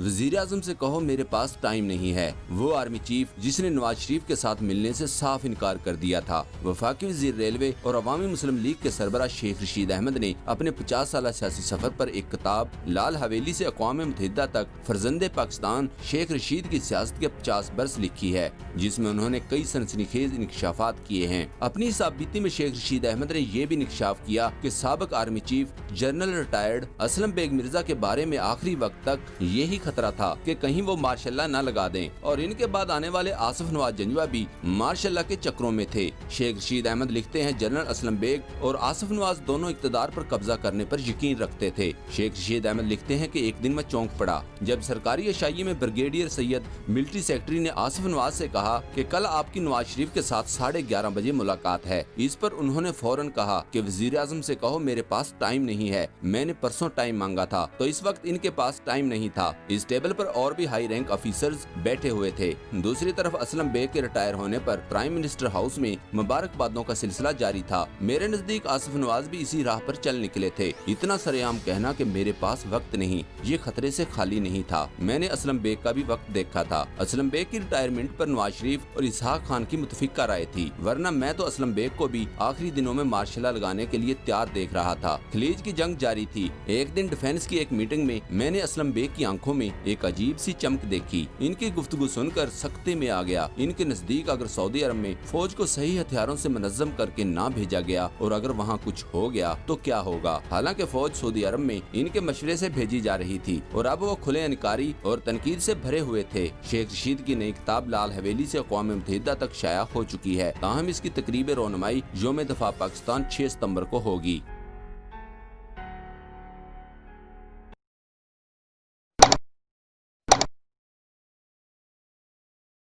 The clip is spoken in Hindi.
वजीर आजम से कहो मेरे पास टाइम नहीं है। वो आर्मी चीफ जिसने नवाज शरीफ के साथ मिलने से साफ इनकार कर दिया था। वफाकी वजीर रेलवे और अवामी मुस्लिम लीग के सरबराह शेख रशीद अहमद ने अपने 50 साल सियासी सफर पर एक किताब लाल हवेली से अक़वाम मुत्तहिदा तक फर्जंदे पाकिस्तान शेख रशीद की सियासत के 50 बरस लिखी है, जिसमें उन्होंने कई सनसनीखेज इंकशाफात किए हैं। अपनी इस आपबीती में शेख रशीद अहमद ने यह भी इंकशाफ किया कि साबिक army chief general retired Aslam Baig Mirza के बारे में आखिरी वक्त तक यही खतरा था कि कहीं वो मार्शल्ला न लगा दें, और इनके बाद आने वाले आसिफ नवाज जंजुआ भी मार्शल्ला के चक्रों में थे। शेख रशीद अहमद लिखते हैं, जनरल असलम बेग और आसिफ नवाज दोनों इक़्तिदार पर कब्जा करने पर यकीन रखते थे। शेख रशीद अहमद लिखते हैं कि एक दिन मैं चौंक पड़ा जब सरकारी अशाइये में ब्रिगेडियर सैयद मिलिट्री सेक्रेटरी ने आसिफ नवाज से कहा कि कल आपकी नवाज शरीफ के साथ 11:30 बजे मुलाकात है। इस पर उन्होंने फौरन कहा कि वजीर आजम से कहो मेरे पास टाइम नहीं है, मैंने परसों टाइम मांगा था तो इस वक्त इनके पास टाइम नहीं था। इस टेबल पर और भी हाई रैंक ऑफिसर्स बैठे हुए थे। दूसरी तरफ असलम बेग के रिटायर होने पर प्राइम मिनिस्टर हाउस में मुबारकबादों का सिलसिला जारी था। मेरे नजदीक आसिफ नवाज भी इसी राह पर चल निकले थे। इतना सरेआम कहना कि मेरे पास वक्त नहीं, ये खतरे से खाली नहीं था। मैंने असलम बेग का भी वक्त देखा था। असलम बेग की रिटायरमेंट पर नवाज शरीफ और इसहाक खान की मुतफिका राय थी, वरना मैं तो असलम बेग को भी आखिरी दिनों में मार्शल्ला लगाने के लिए तैयार देख रहा था। खलीज की जंग जारी थी। एक दिन डिफेंस की एक मीटिंग में मैंने असलम बेग की आंखों में एक अजीब सी चमक देखी। इनकी गुफ्तगू सुनकर सख्ते में आ गया। इनके नजदीक अगर सऊदी अरब में फौज को सही हथियारों से मुनज़्ज़म करके ना भेजा गया और अगर वहाँ कुछ हो गया तो क्या होगा। हालांकि फौज सऊदी अरब में इनके मशवरे से भेजी जा रही थी और अब वो खुले इनकारी और तनकीद से भरे हुए थे। शेख रशीद की नई किताब लाल हवेली से अक़वाम मुत्तहिदा तक शाया हो चुकी है, ताहम इसकी तकरीब रोनुमाई यौम दफा पाकिस्तान 6 सितंबर को होगी।